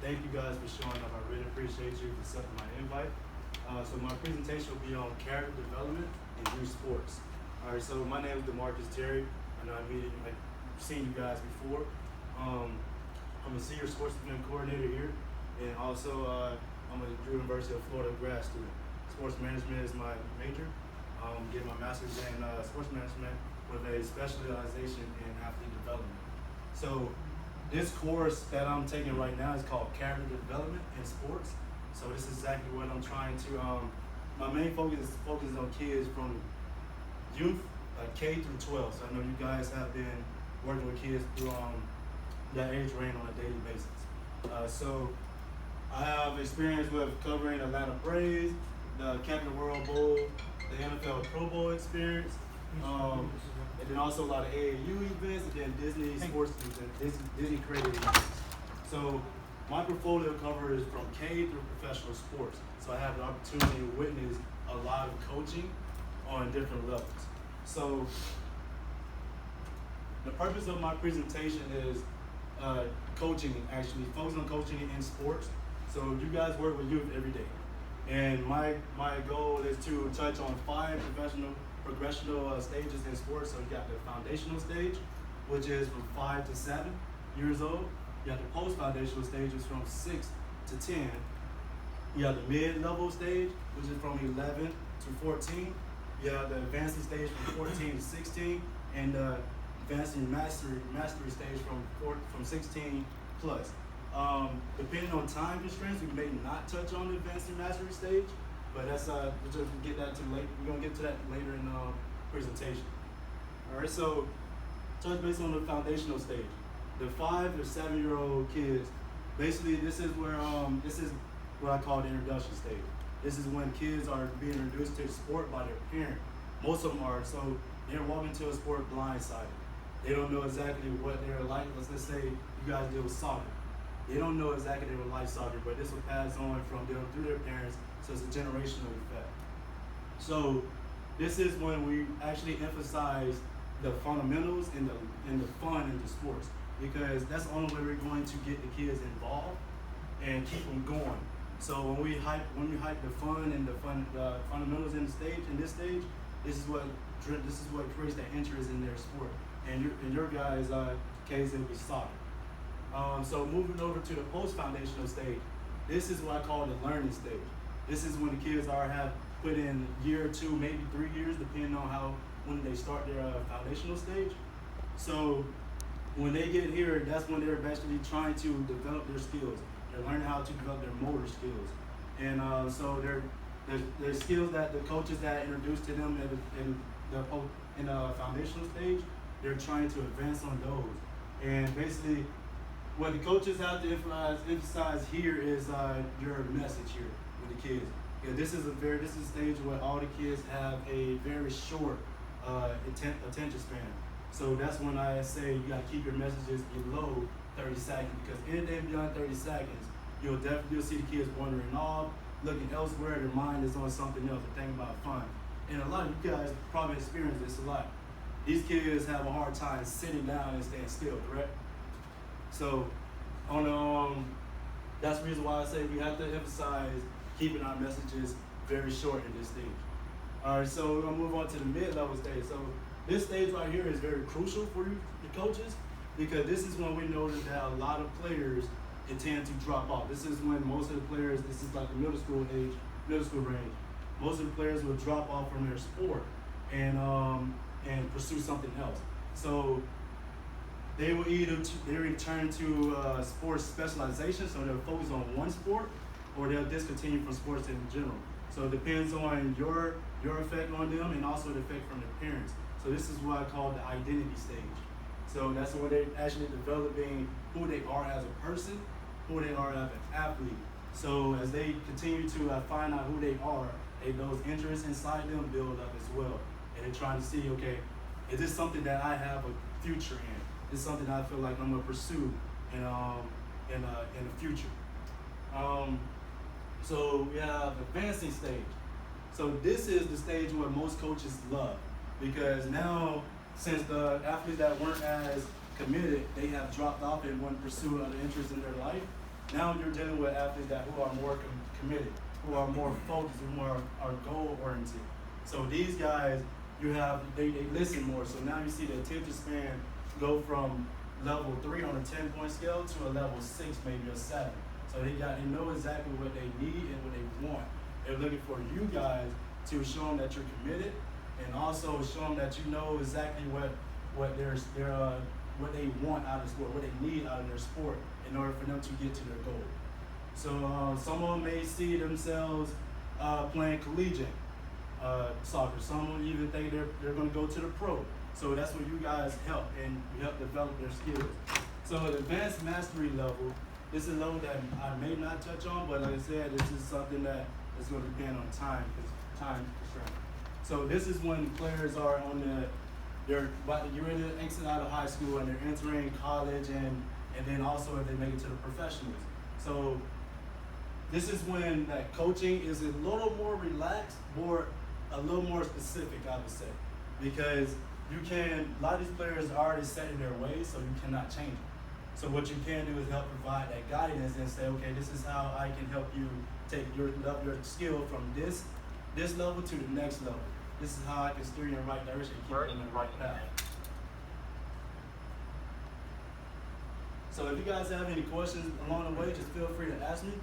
Thank you guys for showing up. I really appreciate you for accepting my invite. So my presentation will be on character development in youth sports. All right, so my name is DeMarcus Terry. I know I've seen you guys before. I'm a senior sports event coordinator here, and also I'm a University of Florida grad student. Sports management is my major. Getting my master's in sports management with a specialization in athlete development. So this course that I'm taking right now is called character development in sports. So this is exactly what I'm trying to, my main focus is on kids from youth, K through 12. So I know you guys have been working with kids through that age range on a daily basis. So I have experience with covering Atlanta Braves, the Capital World Bowl, the NFL Pro Bowl experience, and then also a lot of AAU events, and then Disney sports events, Disney created events. So my portfolio covers from K through professional sports. So I have the opportunity to witness a lot of coaching on different levels. So the purpose of my presentation is coaching, actually, focus on coaching in sports. So you guys work with youth every day. And my goal is to touch on 5 progressional stages in sports. So you got the foundational stage, which is from 5 to 7 years old. You have the post-foundational stage, which is from 6 to 10. You have the mid-level stage, which is from 11 to 14. You have the advancing stage from 14 to 16, and the advancing mastery stage from 16 plus. Depending on time constraints, we may not touch on the advancing mastery stage, but that's we'll just get that to late. We're gonna get to that later in the presentation. All right, so touch base on the foundational stage. The 5 to 7 year old kids, basically this is where this is what I call the introduction stage. This is when kids are being introduced to the sport by their parent. Most of them are, so they're walking to a sport blindsided. They don't know exactly what they're like. Let's say you guys deal with soccer. They don't know exactly they would like soccer, but this will pass on from them through their parents, so it's a generational effect. So this is when we actually emphasize the fundamentals and the fun in the sports, because that's the only way we're going to get the kids involved and keep them going. So when we hype the fun and the fundamentals in this stage, this is what creates that interest in their sport. And in your guys' case, it would be soccer. So moving over to the post-foundational stage, this is what I call the learning stage. This is when the kids have put in a year or 2, maybe 3 years, depending on when they start their foundational stage. So when they get here, that's when they're basically trying to develop their skills. They're learning how to develop their motor skills. And so there's skills that the coaches that introduced to them in the foundational stage, they're trying to advance on those. And basically, what the coaches have to emphasize here is your message here with the kids. Yeah, this is a stage where all the kids have a very short attention span. So that's when I say you gotta keep your messages below 30 seconds, because anything beyond 30 seconds, you'll see the kids wandering off, looking elsewhere. Their mind is on something else. They're thinking about fun. And a lot of you guys probably experience this a lot. These kids have a hard time sitting down and staying still, correct? So, that's the reason why I say we have to emphasize keeping our messages very short in this stage. All right, so we're gonna move on to the mid-level stage. So this stage right here is very crucial for you, the coaches, because this is when we notice that a lot of players intend to drop off. This is when most of the players, this is like the middle school range. Most of the players will drop off from their sport and pursue something else. So they will either turn to sports specialization, so they'll focus on one sport, or they'll discontinue from sports in general. So it depends on your effect on them and also the effect from their parents. So this is what I call the identity stage. So that's where they're actually developing who they are as a person, who they are as an athlete. So as they continue to find out who they are, those interests inside them build up as well. And they're trying to see, okay, is this something that I have a future in? Is something I feel like I'm gonna pursue in the future? So we have advancing stage. So this is the stage where most coaches love, because now, since the athletes that weren't as committed, they have dropped off and want to pursue other interests in their life. Now you're dealing with athletes who are more committed, who are more focused, who are goal oriented. So these guys, they listen more. So now you see the attention span go from level 3 on a 10-point scale to a level 6, maybe a 7. So they know exactly what they need and what they want. They're looking for you guys to show them that you're committed, and also show them that you know exactly what they want out of sport, what they need out of their sport in order for them to get to their goal. So some of them may see themselves playing collegiate soccer. Some will even think they're going to go to the pro. So that's where you guys help, and you help develop their skills. So the advanced mastery level, this is a level that I may not touch on, but like I said, this is something that is going to depend on time constraint. So this is when players are they're ready to exit out of high school and they're entering college, and then also if they make it to the professionals. So this is when that coaching is a little more relaxed, a little more specific, I would say, because a lot of these players are already set in their ways, so you cannot change them. So what you can do is help provide that guidance and say, okay, this is how I can help you take your skill from this level to the next level. This is how I can steer you in the right direction and keep you in the right path. So if you guys have any questions along the way, just feel free to ask me.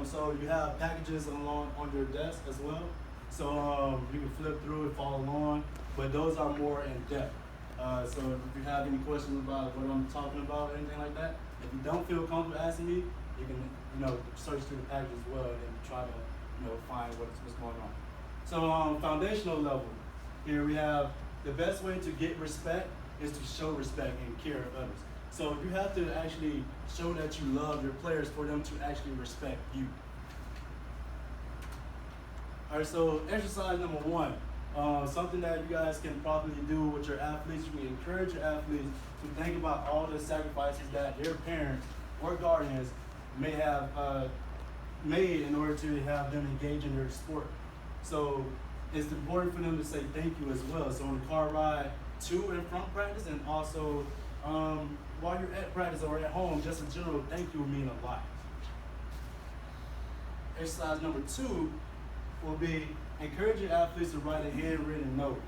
So you have packages on your desk as well. So you can flip through and follow along, but those are more in depth. So if you have any questions about what I'm talking about or anything like that, if you don't feel comfortable asking me, you can search through the package as well and try to find what's going on. So foundational level, here we have the best way to get respect is to show respect and care of others. So you have to actually show that you love your players for them to actually respect you. All right, so exercise number 1, something that you guys can probably do with your athletes. You can encourage your athletes to think about all the sacrifices that their parents or guardians may have made in order to have them engage in their sport. So it's important for them to say thank you as well. So on the car ride to and from practice, and also while you're at practice or at home, just a general thank you will mean a lot. Exercise number 2 will be encourage your athletes to write a handwritten note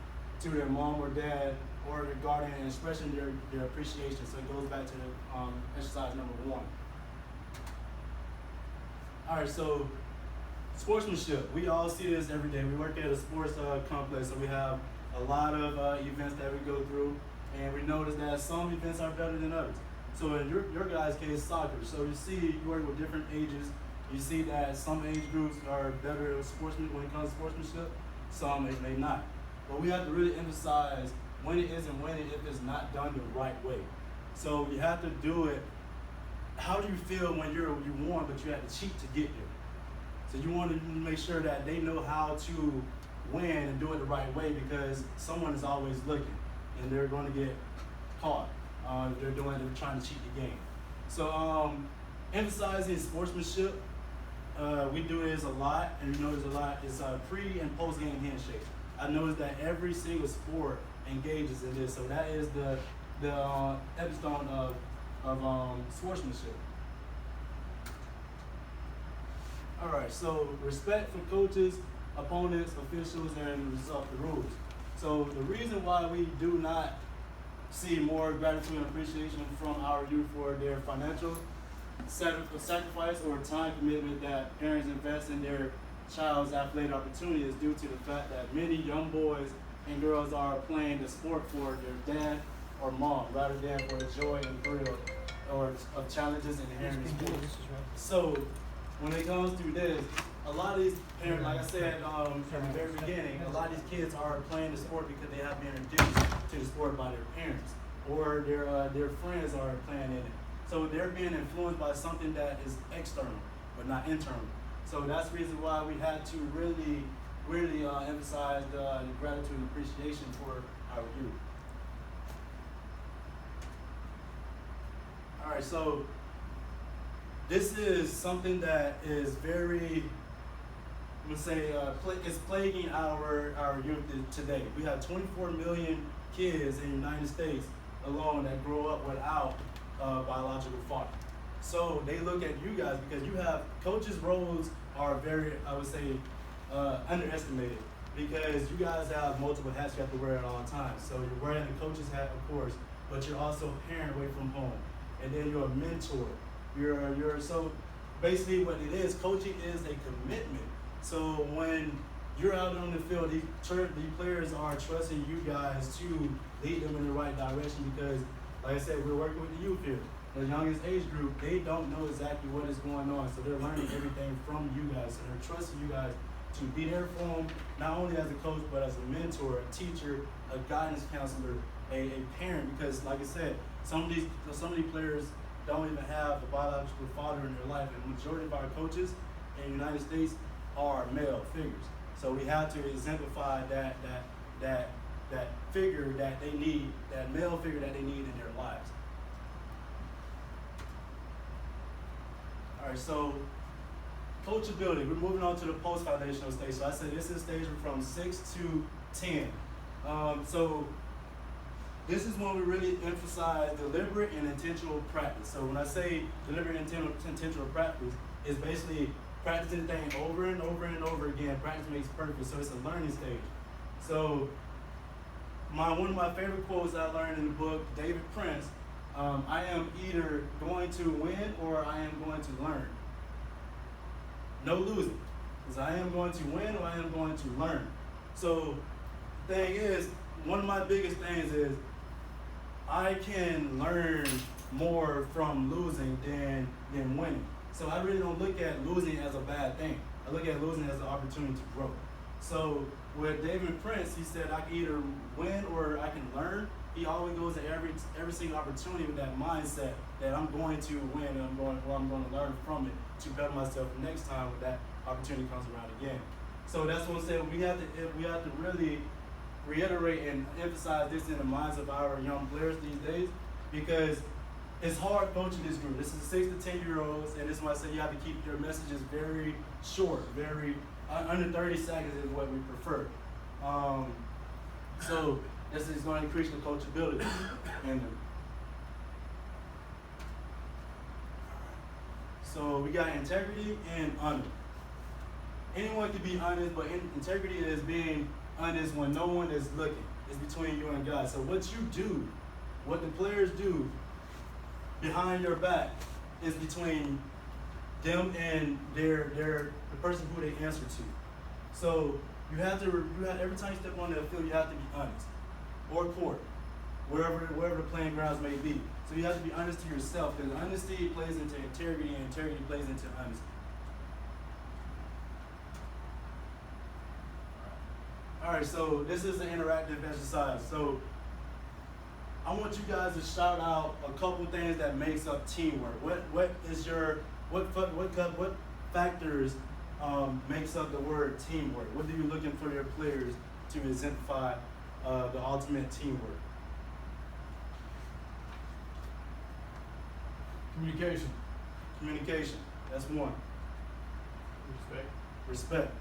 to their mom or dad or their guardian, expressing their appreciation. So it goes back to exercise number 1. All right, so sportsmanship. We all see this every day. We work at a sports complex, so we have a lot of events that we go through, and we notice that some events are better than others. So in your guys' case, soccer. So you see, you work with different ages. You see that some age groups are better at sportsmanship when it comes to sportsmanship, some it may not. But we have to really emphasize when it is and when it if it's not done the right way. So you have to do it. How do you feel when you won, but you had to cheat to get there? So you want to make sure that they know how to win and do it the right way, because someone is always looking, and they're going to get caught. They're trying to cheat the game. So emphasizing sportsmanship. We do this a lot, and you notice a lot is pre and post game handshake. I noticed that every single sport engages in this, so that is the epistome of sportsmanship. All right, so respect for coaches, opponents, officials, and the rules. So the reason why we do not see more gratitude and appreciation from our youth for their financial sacrifice or time commitment that parents invest in their child's athletic opportunity is due to the fact that many young boys and girls are playing the sport for their dad or mom rather than for the joy and thrill of challenges inherent in sports. So when it comes to this, a lot of these parents, like I said from the very beginning, a lot of these kids are playing the sport because they have been introduced to the sport by their parents, or their friends are playing in it. So they're being influenced by something that is external, but not internal. So that's the reason why we had to really emphasize the gratitude and appreciation for our youth. All right, so this is something that is very, it's plaguing our youth today. We have 24 million kids in the United States alone that grow up without a biological father. So they look at you guys because you have coaches' roles are very, I would say, underestimated because you guys have multiple hats you have to wear at all times. So you're wearing the coach's hat, of course, but you're also a parent away from home, and then you're a mentor. You're so basically what it is. Coaching is a commitment. So when you're out on the field, these players are trusting you guys to lead them in the right direction because, like I said, we're working with the youth here. The youngest age group, they don't know exactly what is going on, so they're learning everything from you guys. So they're trusting you guys to be there for them, not only as a coach, but as a mentor, a teacher, a guidance counselor, a parent. Because, like I said, some of these players don't even have the biological father in their life, and the majority of our coaches in the United States are male figures. So we have to exemplify that figure that they need, that male figure that they need in their lives. All right, so coachability. We're moving on to the post-foundational stage. So I said this is stage from 6 to 10. So this is when we really emphasize deliberate and intentional practice. So when I say deliberate and intentional practice, it's basically practicing the thing over and over and over again. Practice makes perfect, so it's a learning stage. So one of my favorite quotes I learned in the book, David Prince, I am either going to win or I am going to learn. No losing. Because I am going to win or I am going to learn. So the thing is, one of my biggest things is I can learn more from losing than winning. So I really don't look at losing as a bad thing. I look at losing as an opportunity to grow. So with David Prince, he said I can either win or I can learn. He always goes to every single opportunity with that mindset that I'm going to win and I'm going to learn from it to better myself next time when that opportunity comes around again. So that's what I'm saying. We have to really reiterate and emphasize this in the minds of our young players these days because it's hard coaching this group. This is 6 to 10 year olds, and this is why I say you have to keep your messages very short, very under 30 seconds is what we prefer. So this is going to increase the coachability in them. So we got integrity and honor. Anyone can be honest, but integrity is being honest when no one is looking. It's between you and God. So what you do, what the players do behind your back is between them and the person who they answer to. So you have every time you step on that field, you have to be honest, or court, wherever the playing grounds may be. So you have to be honest to yourself, because honesty plays into integrity, and integrity plays into honesty. All right, so this is an interactive exercise. So I want you guys to shout out a couple things that makes up teamwork. What factors makes up the word teamwork? What are you looking for your players to exemplify the ultimate teamwork? Communication. Communication. That's one. Respect. Respect.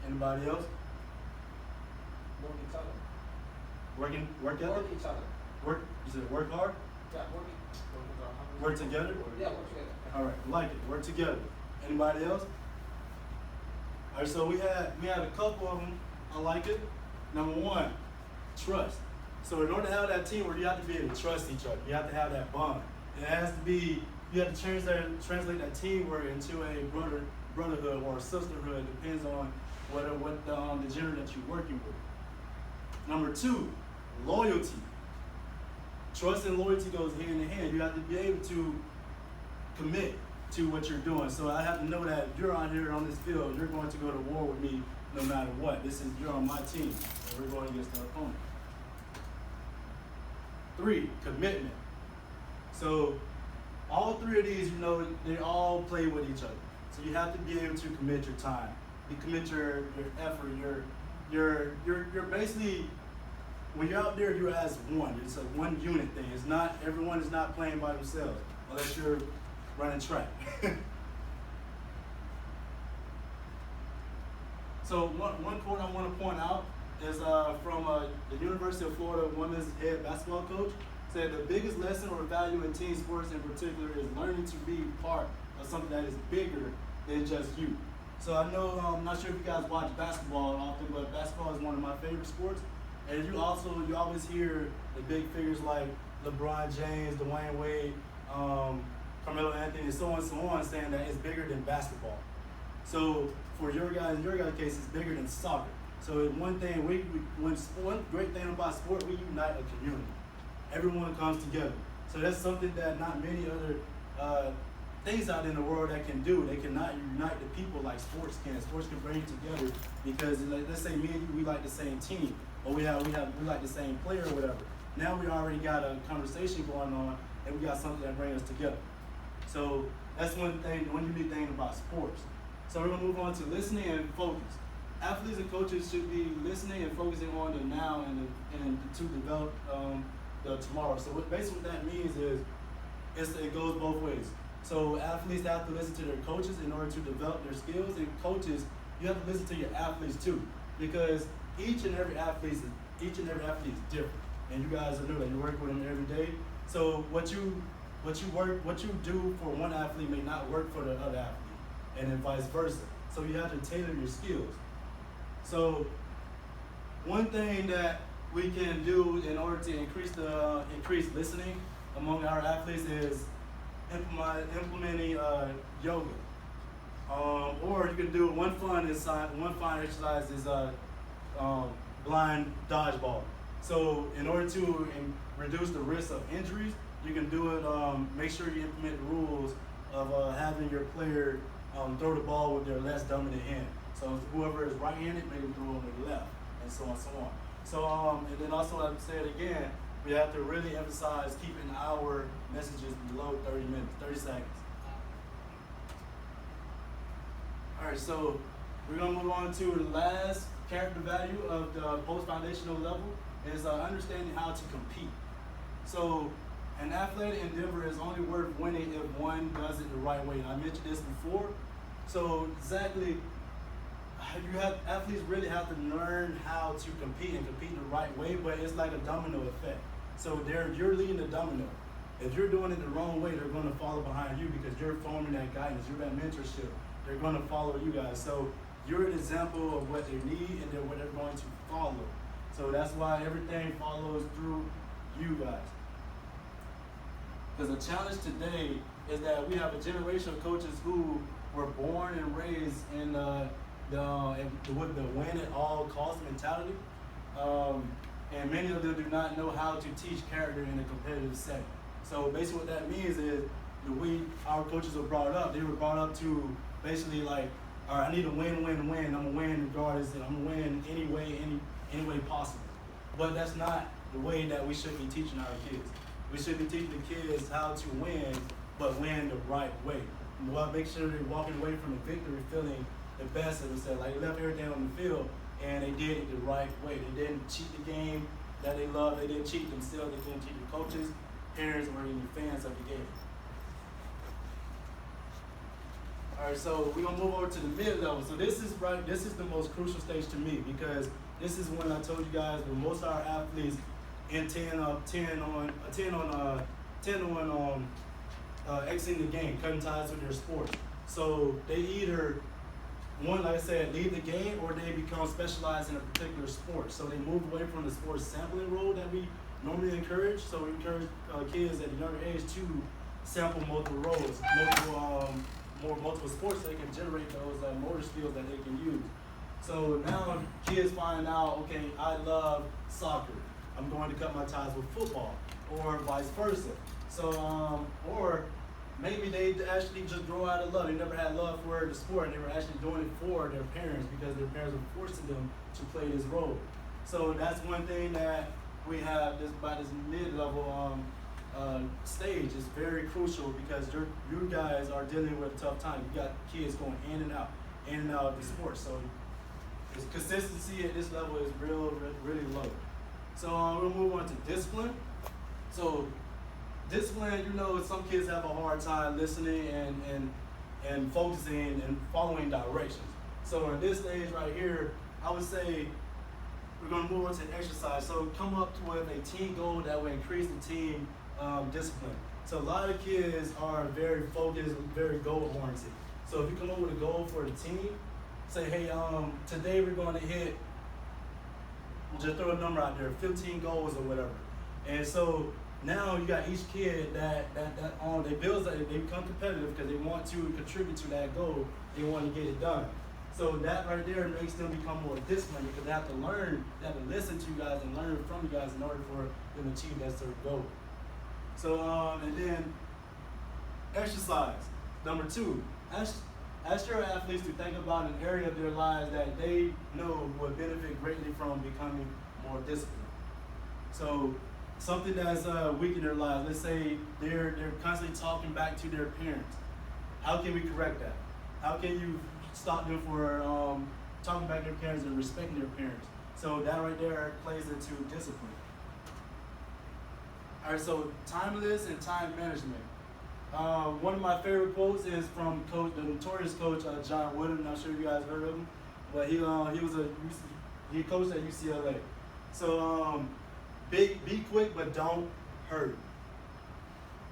Anybody else? Work each other. Work ethic? Work each other. Work. You said work hard. Yeah, Work together. Yeah, work together. All right, like it. Work together. Anybody else? All right, so we had a couple of them. I like it. Number one, trust. So in order to have that teamwork, you have to be able to trust each other. You have to have that bond. It has to be. You have to translate that teamwork into a brotherhood or a sisterhood. It depends on what the gender that you're working with. Number two, loyalty. Trust and loyalty goes hand in hand. You have to be able to commit to what you're doing. So I have to know that if you're out here on this field, you're going to go to war with me no matter what. You're on my team, and we're going against the opponent. Three, commitment. So all three of these, they all play with each other. So you have to be able to commit your time. You commit your effort. You're basically, when you're out there, you're as one. It's a one unit thing. It's not, everyone is not playing by themselves unless you're running track. So one quote I want to point out is from the University of Florida women's head basketball coach. said the biggest lesson or value in team sports in particular is learning to be part of something that is bigger than just you. So I know, I'm not sure if you guys watch basketball often, but basketball is one of my favorite sports. And you always hear the big figures like LeBron James, Dwayne Wade, Carmelo Anthony, and so on, saying that it's bigger than basketball. So for in your guys' case, it's bigger than soccer. So one great thing about sport, we unite a community. Everyone comes together. So that's something that not many other things out in the world that can do. They cannot unite the people like sports can. Sports can bring you together because, like, let's say me and you, we like the same team, or we like the same player or whatever. Now we already got a conversation going on, and we got something that brings us together. So that's one unique thing about sports. So we're gonna move on to listening and focus. Athletes and coaches should be listening and focusing on the now and to develop the tomorrow. So basically what that means is it goes both ways. So athletes have to listen to their coaches in order to develop their skills, and coaches, you have to listen to your athletes too, because each and every athlete is different, and you guys know that you work with them every day. So what you do for one athlete may not work for the other athlete, and then vice versa. So you have to tailor your skills. So one thing that we can do in order to increase listening among our athletes is implementing yoga. Or you can do one fun exercise is blind dodgeball. So in order to reduce the risk of injuries, you can do it. Make sure you implement the rules of having your player throw the ball with their less dominant hand. So whoever is right-handed, make them throw on their left, and so on, so on. So and then also, I've said again, we have to really emphasize keeping our messages below 30 minutes, 30 seconds. All right, so we're gonna move on to the last character value of the post-foundational level is understanding how to compete. So an athletic endeavor is only worth winning if one does it the right way. And I mentioned this before. So exactly, athletes really have to learn how to compete and compete the right way, but it's like a domino effect. So you're leading the domino. If you're doing it the wrong way, they're going to follow behind you because you're forming that guidance, you're that mentorship. They're going to follow you guys. So you're an example of what they need and then what they're going to follow. So that's why everything follows through you guys. Because the challenge today is that we have a generation of coaches who were born and raised in with the win at all cost mentality, and many of them do not know how to teach character in a competitive setting. So basically, what that means is our coaches were brought up. They were brought up to basically like, all right, I need to win. I'm gonna win regardless, and I'm gonna win any way possible. But that's not the way that we should be teaching our kids. We should be teaching the kids how to win, but win the right way. Well, make sure they're walking away from the victory feeling the best of themselves. Like they left everything on the field and they did it the right way. They didn't cheat the game that they love. They didn't cheat themselves. They didn't cheat the coaches, parents, or any fans of the game. All right, so we're gonna move over to the mid-level. So this is the most crucial stage to me because this is when I told you guys that most of our athletes in 10 on exiting the game, cutting ties with their sports. So they either, one, like I said, leave the game, or they become specialized in a particular sport. So they move away from the sports sampling role that we normally encourage. So we encourage kids at a younger age to sample multiple roles, multiple sports, so they can generate those motor skills that they can use. So now kids find out, okay, I love soccer. I'm going to cut my ties with football, or vice versa. So, or maybe they actually just grow out of love. They never had love for the sport, and they were actually doing it for their parents because their parents were forcing them to play this role. So that's one thing that we have by this mid-level stage is very crucial because you guys are dealing with a tough time. You got kids going in and out of the sport. So consistency at this level is really low. So we'll move on to discipline. So discipline, some kids have a hard time listening and focusing and following directions. So in this stage right here, I would say we're going to move on to exercise. So come up with a team goal that will increase the team discipline. So a lot of kids are very focused, very goal oriented. So if you come up with a goal for the team, say, hey, today we're going to hit, just throw a number out there, 15 goals or whatever. And so now you got each kid that they become competitive because they want to contribute to that goal. They want to get it done. So that right there makes them become more disciplined because they have to learn, they have to listen to you guys and learn from you guys in order for them to achieve that certain goal. So and then exercise. Number 2, ask your athletes to think about an area of their lives that they know would benefit greatly from becoming more disciplined. So something that's weak in their lives. Let's say they're constantly talking back to their parents. How can we correct that? How can you stop them from talking back to their parents and respecting their parents? So that right there plays into discipline. All right, so timeless and time management. One of my favorite quotes is from the notorious coach John Wooden. Not sure if you guys heard of him, but he coached at UCLA. So be quick but don't hurry.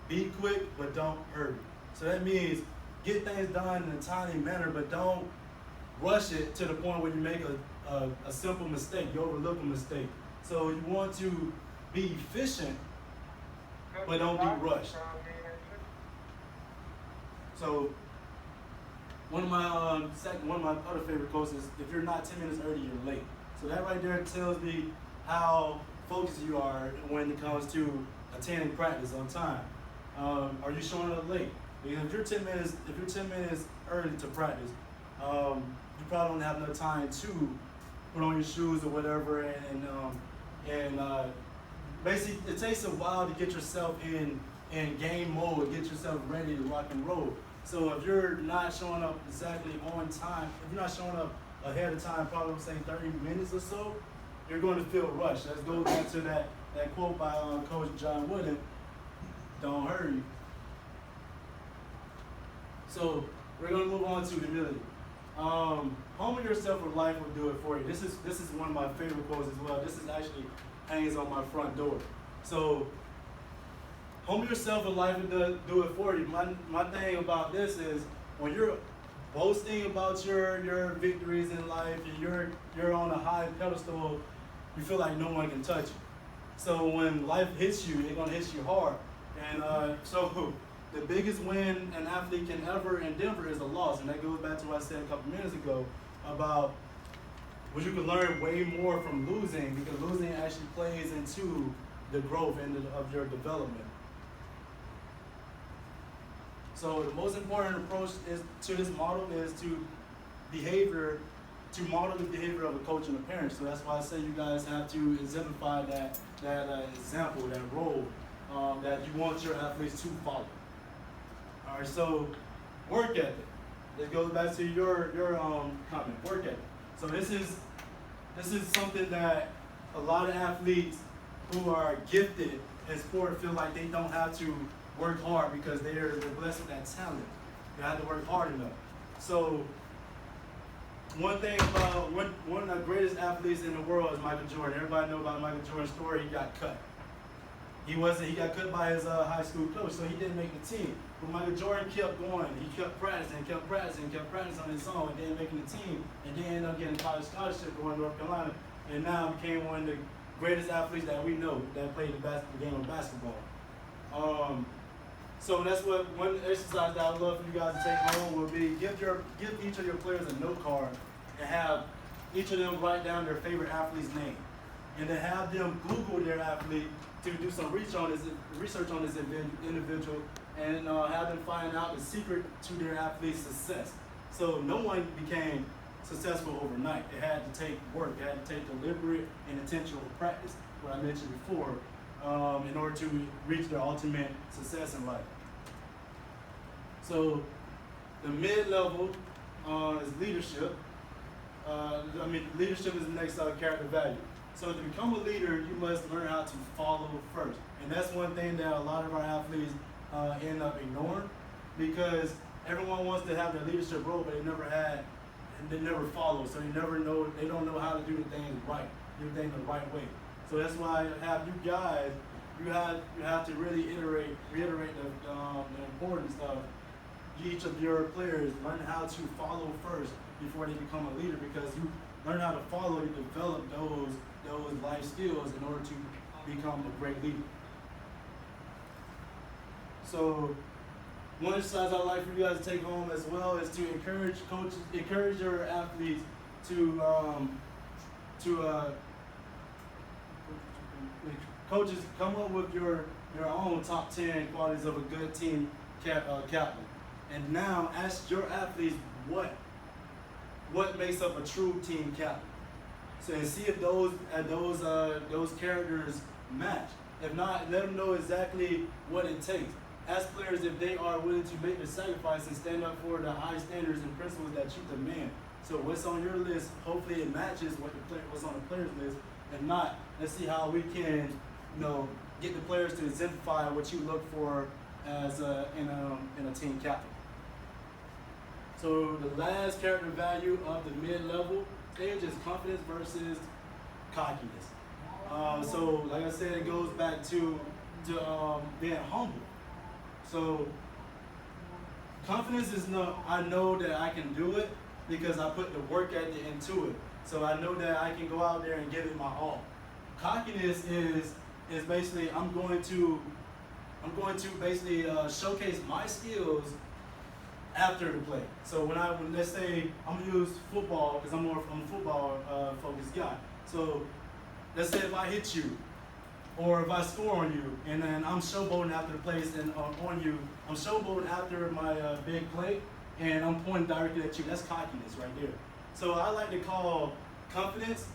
Be quick but don't hurry. So that means get things done in a timely manner, but don't rush it to the point where you make a simple mistake. You overlook a mistake. So you want to be efficient, but don't be rushed. So one of my other favorite quotes is, if you're not 10 minutes early, you're late. So that right there tells me how focused you are when it comes to attending practice on time. Are you showing up late? Because if you're 10 minutes early to practice, you probably don't have enough time to put on your shoes or whatever, and basically it takes a while to get yourself in game mode, get yourself ready to rock and roll. So if you're not showing up exactly on time, if you're not showing up ahead of time, probably say 30 minutes or so, you're going to feel rushed. Let's go back to that quote by Coach John Wooden, don't hurry. So we're going to move on to humility. Humble yourself or life will do it for you. This is one of my favorite quotes as well. This is actually hangs on my front door. So humble yourself and life will do it for you. My thing about this is, when you're boasting about your victories in life and you're on a high pedestal, you feel like no one can touch you. So when life hits you, it's gonna hit you hard. And so the biggest win an athlete can ever endeavor is a loss. And that goes back to what I said a couple minutes ago about what you can learn way more from losing, because losing actually plays into the growth of your development. So the most important approach to this model is to model the behavior of a coach and a parent. So that's why I say you guys have to exemplify that example, that role that you want your athletes to follow. All right, so work ethic. This goes back to your comment, work ethic. So this is something that a lot of athletes who are gifted in sport feel like they don't have to work hard because they're blessed with that talent. They have to work hard enough. So one thing about one of the greatest athletes in the world is Michael Jordan. Everybody know about Michael Jordan's story. He got cut. He got cut by his high school coach, so he didn't make the team. But Michael Jordan kept going. He kept practicing on his own, and then making the team, and then ended up getting a college scholarship going to North Carolina, and now became one of the greatest athletes that we know that played the game of basketball. So that's what one exercise that I would love for you guys to take home would be: give each of your players a note card and have each of them write down their favorite athlete's name, and then have them Google their athlete to do some research on this individual, and have them find out the secret to their athlete's success. So no one became successful overnight. It had to take work. It had to take deliberate and intentional practice, what I mentioned before, in order to reach their ultimate success in life. So the mid-level is leadership. Leadership is the next character value. So to become a leader, you must learn how to follow first. And that's one thing that a lot of our athletes end up ignoring, because everyone wants to have their leadership role, but they never follow. So they don't know how to do the things right. your thing the right way. So that's why I have you guys. You have to really reiterate the importance of each of your players learn how to follow first before they become a leader, because you learn how to follow, you develop those life skills in order to become a great leader. So one exercise I'd like for you guys to take home as well is to encourage your athletes to coaches, come up with your own top 10 qualities of a good team captain. And now ask your athletes what makes up a true team captain. So and see if those characters match. If not, let them know exactly what it takes. Ask players if they are willing to make the sacrifice and stand up for the high standards and principles that you demand. So what's on your list, hopefully it matches what's on the players list. If not, let's see how we can, get the players to exemplify what you look for as in a team captain. So the last character value of the mid-level stage is confidence versus cockiness. So like I said, it goes back to being humble. So confidence is I know that I can do it because I put the work ethic into it. So I know that I can go out there and give it my all. Cockiness is basically I'm going to basically showcase my skills after the play. So when let's say I'm gonna use football because I'm a football focused guy. So let's say if I hit you or if I score on you and then I'm showboating after the plays and on you, I'm showboating after my big play and I'm pointing directly at you. That's cockiness right there. So I like to call confidence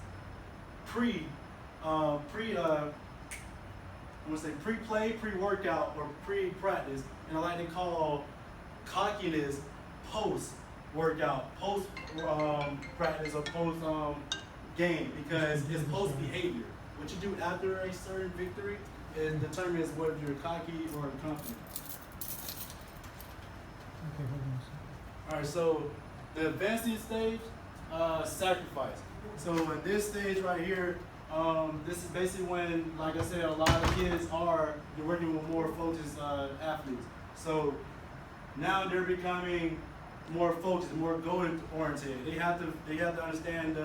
pre-play, pre-workout or pre-practice, and I like to call cockiness post-workout, post-practice or post-game, because it's post-behavior. What you do after a certain victory it determines whether you're cocky or confident. All right, so the advancing stage, sacrifice. So in this stage right here, this is basically when, like I said, a lot of kids you're working with more focused athletes. So now they're becoming more focused, more goal-oriented. They have to understand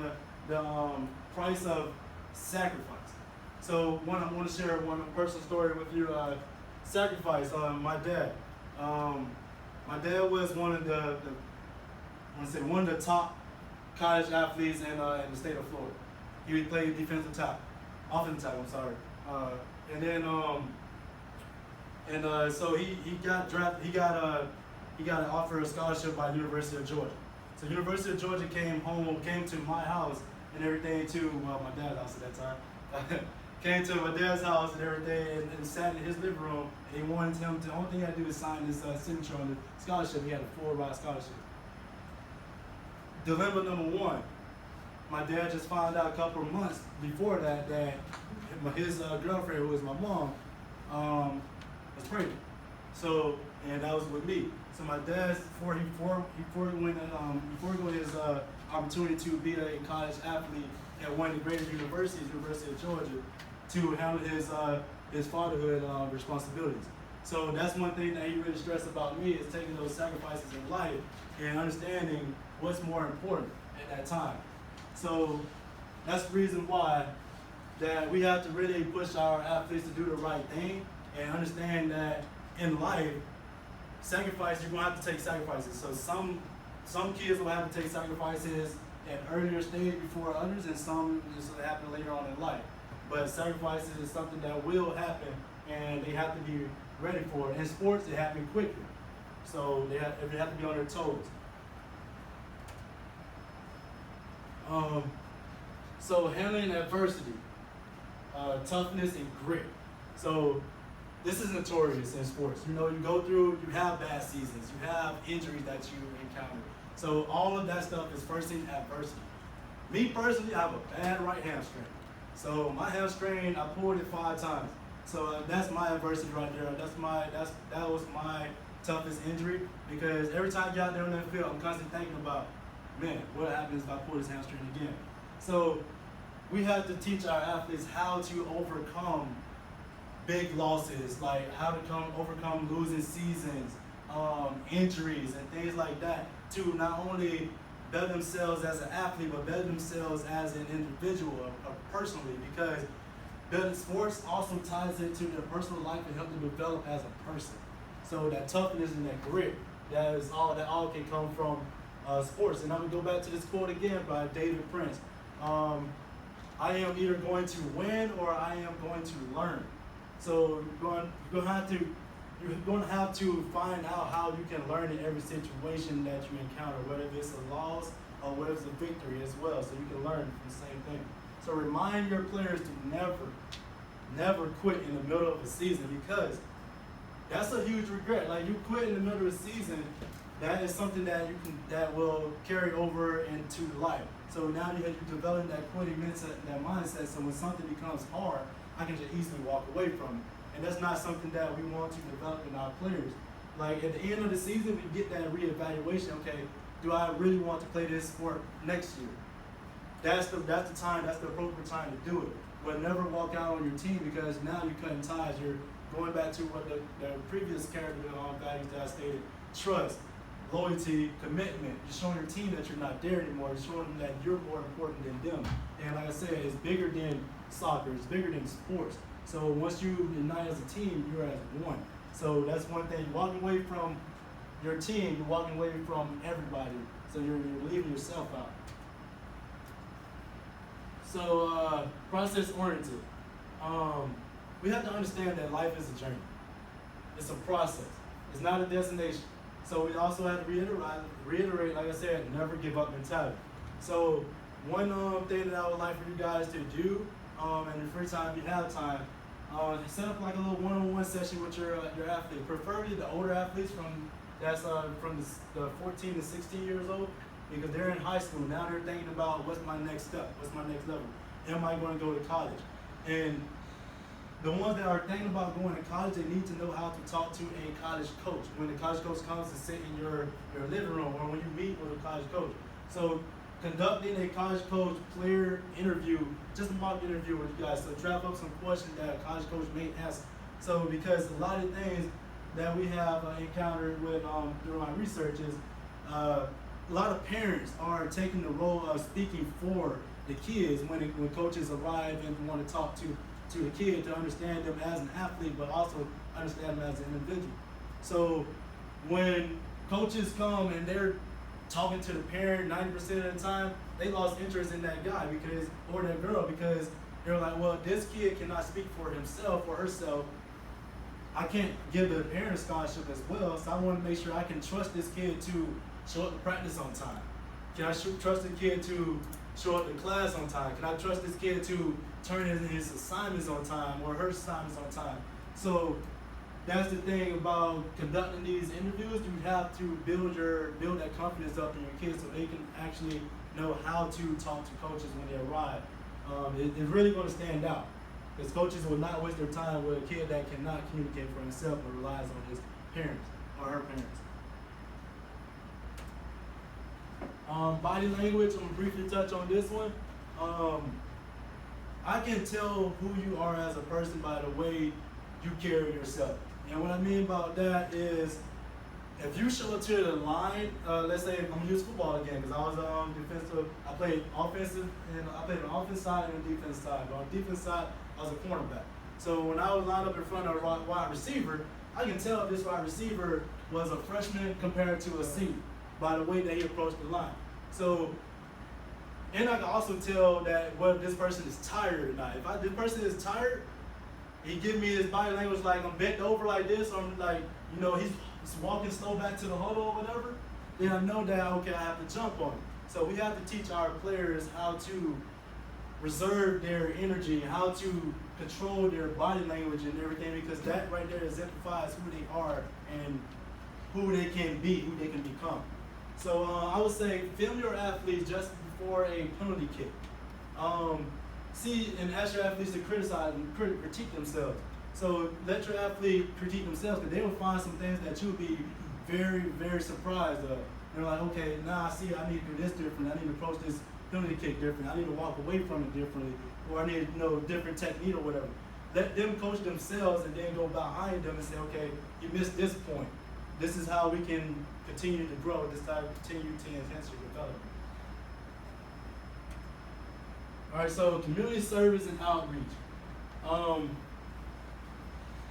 the price of sacrifice. So I want to share one personal story with you. Sacrifice. My dad. My dad was one of the top college athletes in the state of Florida. He played offensive tackle. I'm sorry. So he got drafted. He got an offer of scholarship by University of Georgia. So University of Georgia came to my house and everything my dad's house at that time. Came to my dad's house and everything and sat in his living room. And he wanted him to. The only thing he had to do was sign his signature on the scholarship. He had a full-ride scholarship. Dilemma number one. My dad just found out a couple of months before that his girlfriend, who was my mom, was pregnant. So, and that was with me. So my dad, before he got his opportunity to be a college athlete at one of the greatest universities, University of Georgia, to handle his fatherhood responsibilities. So that's one thing that he really stressed about me, is taking those sacrifices in life and understanding what's more important at that time. So that's the reason why that we have to really push our athletes to do the right thing and understand that in life, sacrifice, you're gonna have to take sacrifices. So some kids will have to take sacrifices at earlier stage before others, and some just happen later on in life. But sacrifices is something that will happen, and they have to be ready for it. In sports, it happens quickly, so they have to be on their toes. So handling adversity, toughness and grit. So this is notorious in sports. You you have bad seasons, you have injuries that you encounter. So all of that stuff is facing adversity. Me personally, I have a bad right hamstring. So my hamstring, I pulled it 5 times. So that's my adversity right there. That was my toughest injury, because every time I get out there on that field, I'm constantly thinking about, man, what happens if I pull this hamstring again? So we have to teach our athletes how to overcome big losses, like how to overcome losing seasons, injuries, and things like that, to not only better themselves as an athlete, but better themselves as an individual, personally, because building sports also ties into their personal life and help them develop as a person. So that toughness and that grit, that all can come from sports. And I'm gonna go back to this quote again by David Prince. I am either going to win or I am going to learn. So you're going to have to find out how you can learn in every situation that you encounter, whether it's a loss or whether it's a victory as well. So you can learn from the same thing. So remind your players to never quit in the middle of a season, because that's a huge regret. Like, you quit in the middle of the season, that is something that will carry over into life. So now you're developing that quitting mindset. So when something becomes hard, I can just easily walk away from it. And that's not something that we want to develop in our players. Like, at the end of the season, we get that reevaluation. Okay, do I really want to play this sport next year? That's the time. That's the appropriate time to do it. But never walk out on your team, because now you're cutting ties. You're going back to what the previous character values that I stated: trust, loyalty, commitment. You're showing your team that you're not there anymore. You're showing them that you're more important than them. And like I said, it's bigger than soccer. It's bigger than sports. So once you unite as a team, you're as one. So that's one thing. You're walking away from your team. You're walking away from everybody. So you're leaving yourself out. So process oriented. We have to understand that life is a journey. It's a process. It's not a destination. So we also have to reiterate, like I said, never give up mentality. So one thing that I would like for you guys to do in your free time, if you have time, set up like a little one-on-one session with your athlete, preferably the older athletes from the 14 to 16 years old, because they're in high school. Now they're thinking about, what's my next step? What's my next level? Am I going to go to college? And the ones that are thinking about going to college, they need to know how to talk to a college coach. When the college coach comes to sit in your living room, or when you meet with a college coach. So conducting a college coach player interview, just a mock interview with you guys. So draft up some questions that a college coach may ask. So because a lot of things that we have encountered with through my research is a lot of parents are taking the role of speaking for the kids when coaches arrive and want to talk to the kid, to understand them as an athlete, but also understand them as an individual. So when coaches come and they're talking to the parent 90% of the time, they lost interest in that guy or that girl, because they're like, well, this kid cannot speak for himself or herself. I can't give the parent a scholarship as well, so I want to make sure I can trust this kid to show up to practice on time. Can I trust the kid to show up to class on time? Can I trust this kid to turn in his assignments on time or her assignments on time? So that's the thing about conducting these interviews. You have to build that confidence up in your kids so they can actually know how to talk to coaches when they arrive. It's really going to stand out, because coaches will not waste their time with a kid that cannot communicate for himself but relies on his parents or her parents. Body language, I'm gonna briefly touch on this one. I can tell who you are as a person by the way you carry yourself. And what I mean about that is, if you show up to the line, let's say I'm gonna use football again, because I was defensive. I played offensive, and I played on the offense side and the defense side. But on the defense side, I was a cornerback. So when I was lined up in front of a wide receiver, I can tell if this wide receiver was a freshman compared to a senior by the way that he approached the line. So, and I can also tell that whether this person is tired or not. If this person is tired, he give me his body language like I'm bent over like this, or like, he's walking slow back to the huddle or whatever, then I know that, okay, I have to jump on him. So we have to teach our players how to reserve their energy, how to control their body language and everything, because that right there exemplifies who they are and who they can be, who they can become. So I would say film your athletes just before a penalty kick. See and ask your athletes to criticize and critique themselves. So let your athlete critique themselves, because they will find some things that you'll be very, very surprised of. They're like, okay, now I see I need to do this different. I need to approach this penalty kick differently. I need to walk away from it differently, or I need different technique or whatever. Let them coach themselves and then go behind them and say, okay, you missed this point. This is how we can continue to grow. This is how we continue to enhance your development. All right, so community service and outreach.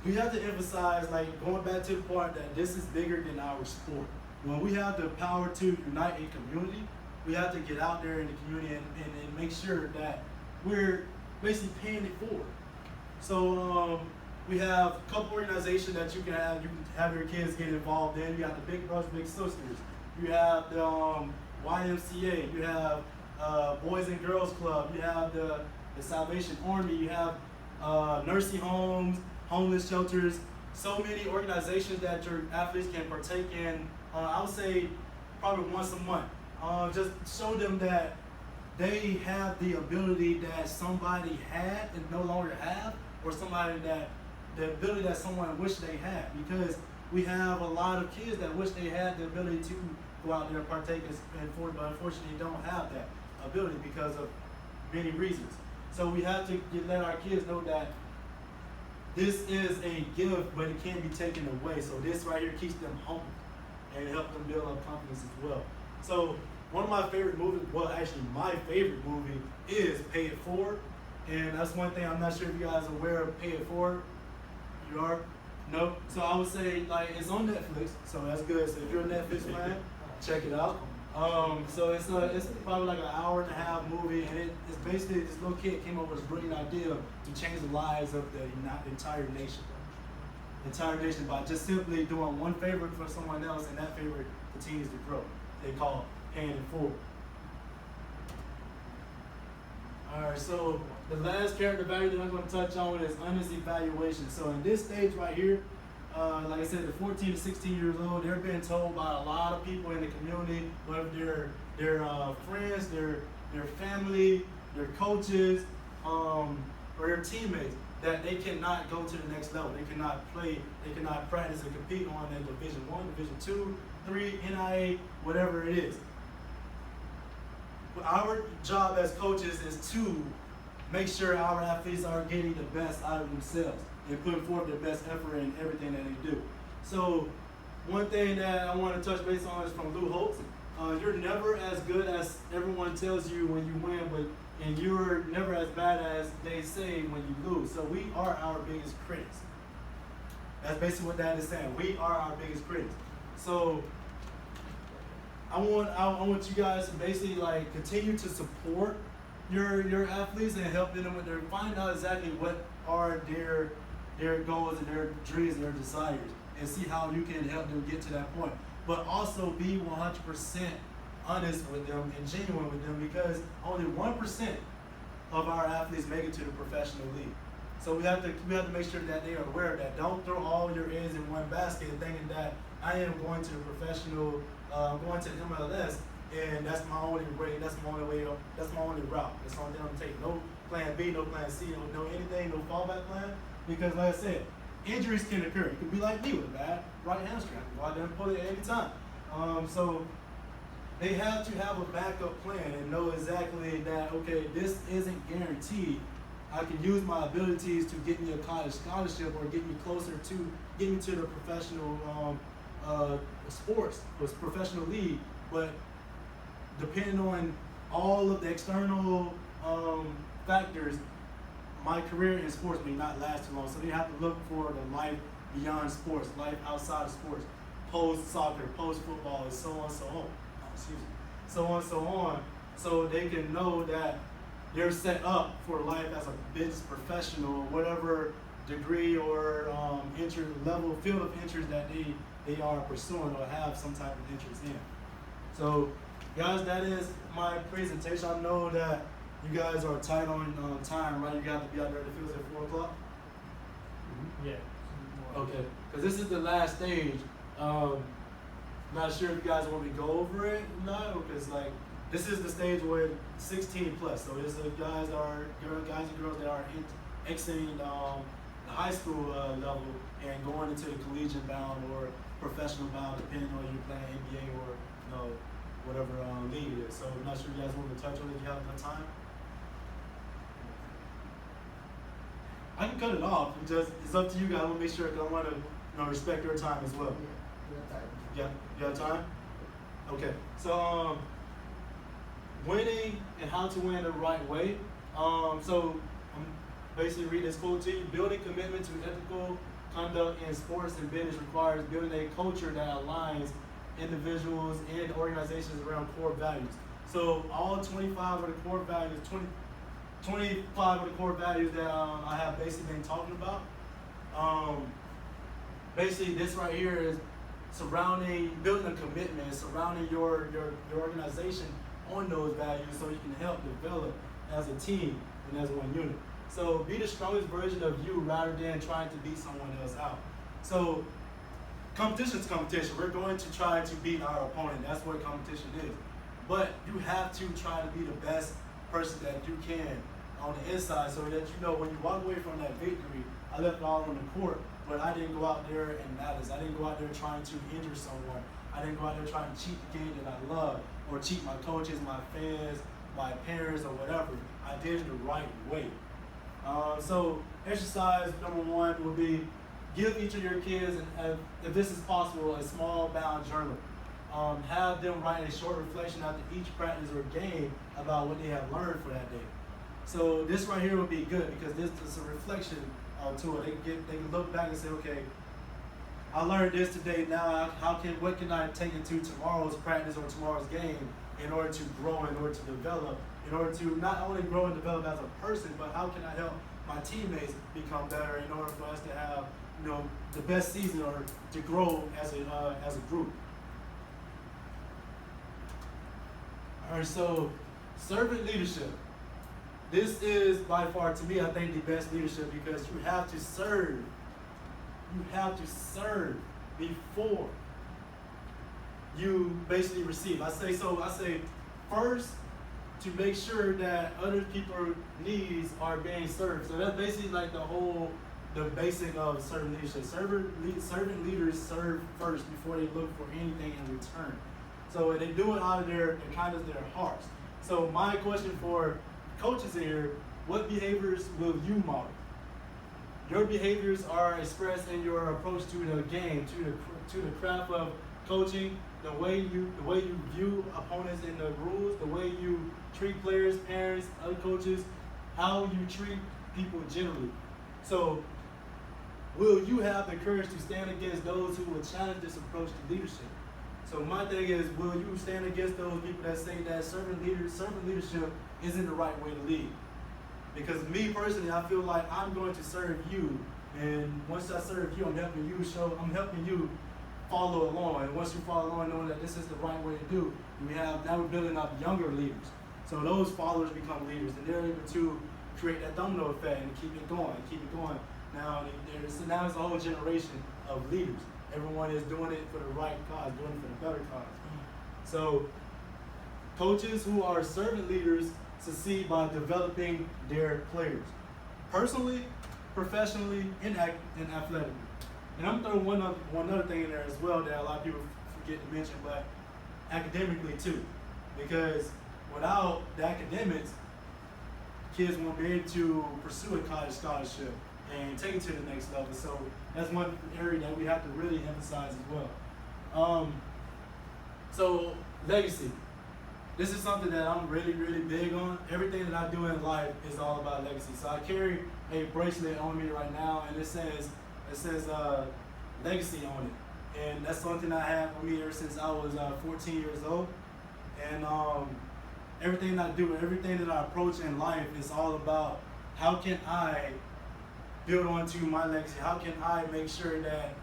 We have to emphasize, like, going back to the point that this is bigger than our sport. When we have the power to unite a community, we have to get out there in the community and make sure that we're basically paying it forward. So we have a couple organizations that you can have your kids get involved in. You got the Big Brothers Big Sisters. You have the YMCA. You have Boys and Girls Club. You have the Salvation Army. You have nursing homes, homeless shelters. So many organizations that your athletes can partake in. I would say probably once a month. Just show them that they have the ability that somebody had and no longer have, or somebody that the ability that someone wished they had. Because we have a lot of kids that wish they had the ability to go out there and partake, but unfortunately don't have that ability because of many reasons. So we have to let our kids know that this is a gift, but it can't be taken away. So this right here keeps them humble and help them build up confidence as well. So one of my favorite movies, well actually my favorite movie is Pay It Forward. And that's one thing, I'm not sure if you guys are aware of Pay It Forward. You are? No? So I would say, like, it's on Netflix, so that's good. So if you're a Netflix fan, check it out. So it's probably like an hour and a half movie, and it's basically this little kid came up with a brilliant idea to change the lives of the entire nation. Entire nation by just simply doing one favor for someone else, and that favor continues to grow. They call it paying it forward. Alright, so the last character value that I'm going to touch on is honest evaluation. So in this stage right here, like I said, the 14 to 16 years old, they're being told by a lot of people in the community, whether their friends, their family, their coaches, or their teammates, that they cannot go to the next level. They cannot play, they cannot practice and compete on a Division I, Division II, 3, NIA, whatever it is. Our job as coaches is to make sure our athletes are getting the best out of themselves and putting forth their best effort in everything that they do. So one thing that I want to touch base on is from Lou Holtz. You're never as good as everyone tells you when you win, and you're never as bad as they say when you lose. So we are our biggest critics. That's basically what that is saying. We are our biggest critics. So I want you guys to basically like continue to support your athletes and help them with their, find out exactly what are their goals and their dreams and their desires, and see how you can help them get to that point. But also be 100% honest with them and genuine with them, because only 1% of our athletes make it to the professional league. So we have to make sure that they are aware of that. Don't throw all your eggs in one basket thinking that I am going to the professional, going to MLS, and that's my only way. That's my only way. That's my only route. That's the only thing I'm gonna take. No plan B, no plan C, no anything, no fallback plan. Because like I said, injuries can occur. It could be like me with a bad right hamstring. I can go out there and pull it any time. So they have to have a backup plan and know exactly that, okay, this isn't guaranteed. I can use my abilities to get me a college scholarship or get me closer to, get me to the professional sports or professional league. But depending on all of the external factors, my career in sports may not last too long. So they have to look for the life beyond sports, life outside of sports, post-soccer, post-football, and so on, so on. So on, so on. So they can know that they're set up for life as a business professional, whatever degree or level, field of interest that they are pursuing or have some type of interest in. So, guys, that is my presentation. I know that you guys are tight on time, right? You got to be out there at the fields at 4 o'clock? Yeah. Okay, because this is the last stage. Not sure if you guys want me to go over it or not, because like this is the stage where 16 plus. So this is guys and girls that are exiting the high school level and going into the collegiate bound or professional bound, depending on if you're playing NBA or whatever league is. So I'm not sure you guys want to touch on it if you have enough time. I can cut it off. It's up to you guys. I want to make sure because I want to respect your time as well. Yeah, you have time? Okay. So winning and how to win the right way. So I'm basically read this quote to you. Building commitment to ethical conduct in sports and business requires building a culture that aligns individuals and organizations around core values. So all 25 of the core values, 25 of the core values that I have basically been talking about. Basically, this right here is building a commitment, surrounding your organization on those values so you can help develop as a team and as one unit. So be the strongest version of you rather than trying to beat someone else out. So competition is competition. We're going to try to beat our opponent. That's what competition is. But you have to try to be the best person that you can on the inside so that you know when you walk away from that victory, I left it all on the court, but I didn't go out there and malice. I didn't go out there trying to injure someone. I didn't go out there trying to cheat the game that I love or cheat my coaches, my fans, my parents, or whatever. I did it the right way. So exercise number one would be give each of your kids, if this is possible, a small bound journal. Have them write a short reflection after each practice or game about what they have learned for that day. So this right here would be good because this is a reflection tool. They can look back and say, okay, I learned this today. Now, what can I take into tomorrow's practice or tomorrow's game in order to grow, in order to develop, in order to not only grow and develop as a person, but how can I help my teammates become better in order for us to have, the best season or to grow as a group. All right, so servant leadership. This is by far, to me, I think the best leadership because you have to serve. You have to serve before you basically receive. I say first to make sure that other people's needs are being served. So that's basically like the basic of servant leadership. Servant leaders serve first before they look for anything in return. So they do it out of their kindness of their hearts. So my question for coaches here, what behaviors will you model? Your behaviors are expressed in your approach to the game, to the craft of coaching, the way you view opponents in the rules, the way you treat players, parents, other coaches, how you treat people generally. So will you have the courage to stand against those who will challenge this approach to leadership? So my thing is, will you stand against those people that say that servant leadership isn't the right way to lead? Because me personally, I feel like I'm going to serve you, and once I serve you, I'm helping you follow along. And once you follow along, knowing that this is the right way to do, now we're building up younger leaders. So those followers become leaders, and they're able to create that domino effect and keep it going. Now there's a whole generation of leaders. Everyone is doing it for the right cause, doing it for the better cause. So coaches who are servant leaders succeed by developing their players, personally, professionally, and athletically. And I'm throwing one other thing in there as well that a lot of people forget to mention, but academically too. Because without the academics, kids won't be able to pursue a college scholarship and take it to the next level. So that's one area that we have to really emphasize as well. So legacy. This is something that I'm really, really big on. Everything that I do in life is all about legacy. So I carry a bracelet on me right now, and it says legacy on it. And that's something I have with me ever since I was 14 years old. And everything I do, everything that I approach in life is all about how can I build onto my legacy? How can I make sure that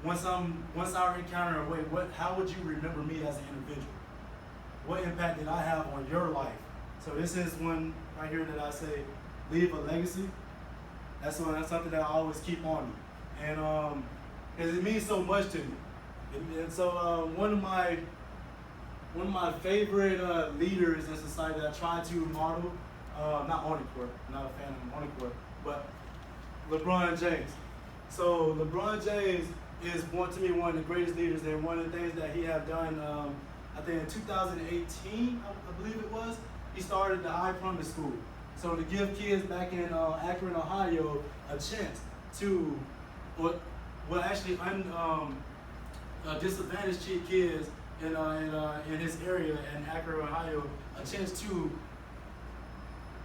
once I encounter a way, how would you remember me as an individual? What impact did I have on your life? So this is one right here that I say, leave a legacy. That's something that I always keep on me, and because it means so much to me. And so one of my favorite leaders in society that I try to model, not on the court, I'm not a fan of him on the court, but LeBron James. So LeBron James is to me one of the greatest leaders, and one of the things that he have done I think in 2018, I believe it was, he started the High Plumbing School. So to give kids back in Akron, Ohio, a chance to, actually disadvantaged kids in his area in Akron, Ohio, a chance to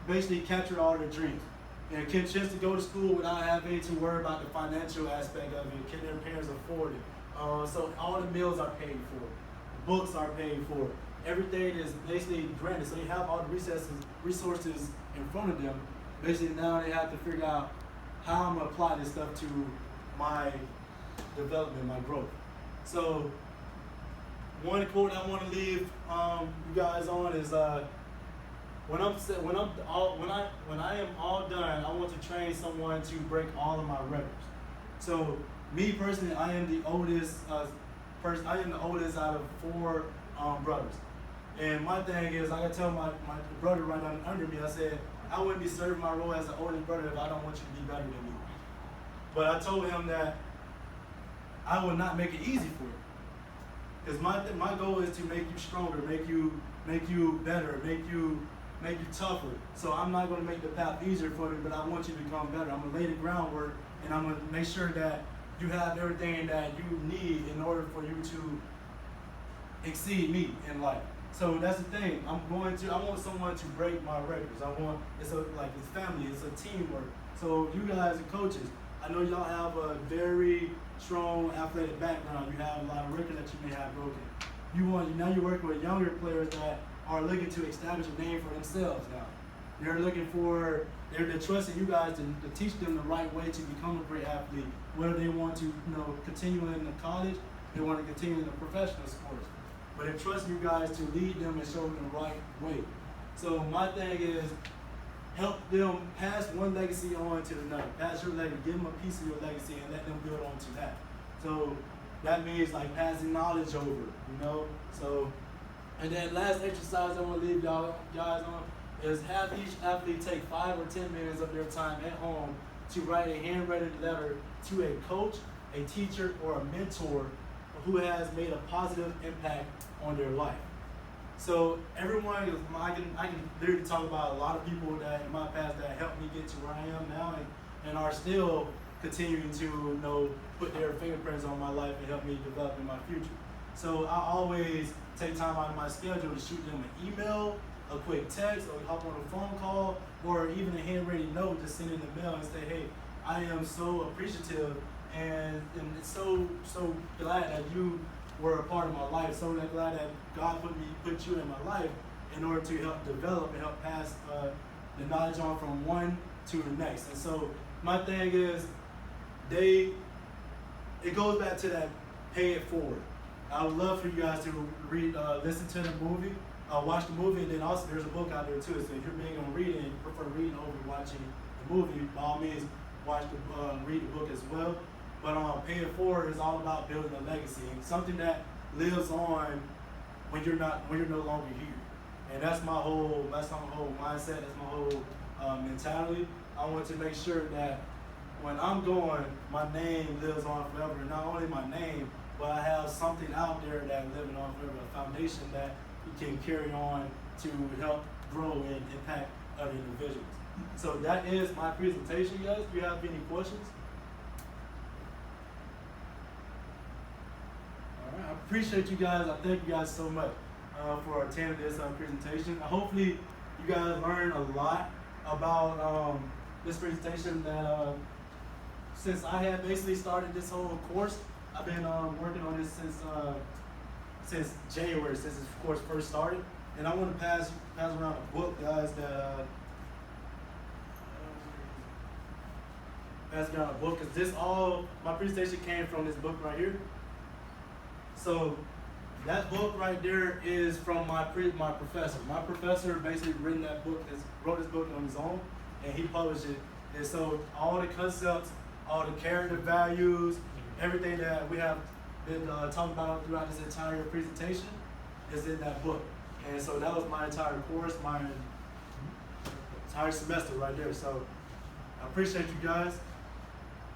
basically capture all their dreams. And get a chance to go to school without having to worry about the financial aspect of it. Can their parents afford it? So all the meals are paid for, books are paid for, everything is basically granted. So you have all the resources in front of them. Basically now they have to figure out how I'm gonna apply this stuff to my development, my growth. So one quote I want to leave you guys on is when I am all done, I want to train someone to break all of my records. So me personally, I am the oldest person. I am the oldest out of 4 brothers. And my thing is, I gotta tell my brother right under me, I said, I wouldn't be serving my role as an older brother if I don't want you to be better than me. But I told him that I will not make it easy for you. Because my goal is to make you stronger, make you better, make you tougher. So I'm not going to make the path easier for you, but I want you to become better. I'm going to lay the groundwork, and I'm going to make sure that you have everything that you need in order for you to exceed me in life. So that's the thing. I want someone to break my records. It's family, it's a teamwork. So you guys are coaches. I know y'all have a very strong athletic background. You have a lot of records that you may have broken. Now you're working with younger players that are looking to establish a name for themselves now. They're trusting you guys to teach them the right way to become a great athlete. Whether they want to continue in the college, they want to continue in the professional sports. But they're trusting you guys to lead them and show them the right way. So my thing is, help them pass one legacy on to another. Pass your legacy, give them a piece of your legacy and let them build onto that. So that means like passing knowledge over, So, and then last exercise I want to leave y'all guys on is have each athlete take 5 or 10 minutes of their time at home to write a handwritten letter to a coach, a teacher, or a mentor who has made a positive impact on their life. So everyone, I can literally talk about a lot of people that in my past that helped me get to where I am now and are still continuing to put their fingerprints on my life and help me develop in my future. So I always take time out of my schedule to shoot them an email, a quick text, or hop on a phone call, or even a handwritten note to send in the mail and say, hey, I am so appreciative and so glad that you were a part of my life. So glad that God put you in my life in order to help develop and help pass the knowledge on from one to the next. And so my thing is, it goes back to that pay it forward. I would love for you guys to listen to the movie, watch the movie, and then also there's a book out there too. So if you're big on reading and prefer reading over watching the movie, by all means, read the book as well. But pay it forward is all about building a legacy, something that lives on when you're no longer here. And that's my whole mindset. That's my whole mentality. I want to make sure that when I'm gone, my name lives on forever. And not only my name, but I have something out there that's living on forever, a foundation that you can carry on to help grow and impact other individuals. So that is my presentation, guys. Do you have any questions? All right, I appreciate you guys. I thank you guys so much for attending this presentation. Hopefully, you guys learned a lot about this presentation that since I had basically started this whole course, I've been working on this since January, since this course first started. And I want to pass around a book, guys, that pass around a book, because my presentation came from this book right here. So that book right there is from my professor. My professor basically wrote this book on his own, and he published it. And so all the concepts, all the character values, everything that we have been talking about throughout this entire presentation is in that book. And so that was my entire course, my entire semester right there. So I appreciate you guys.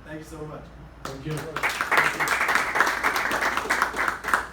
Thank you so much. Thank you.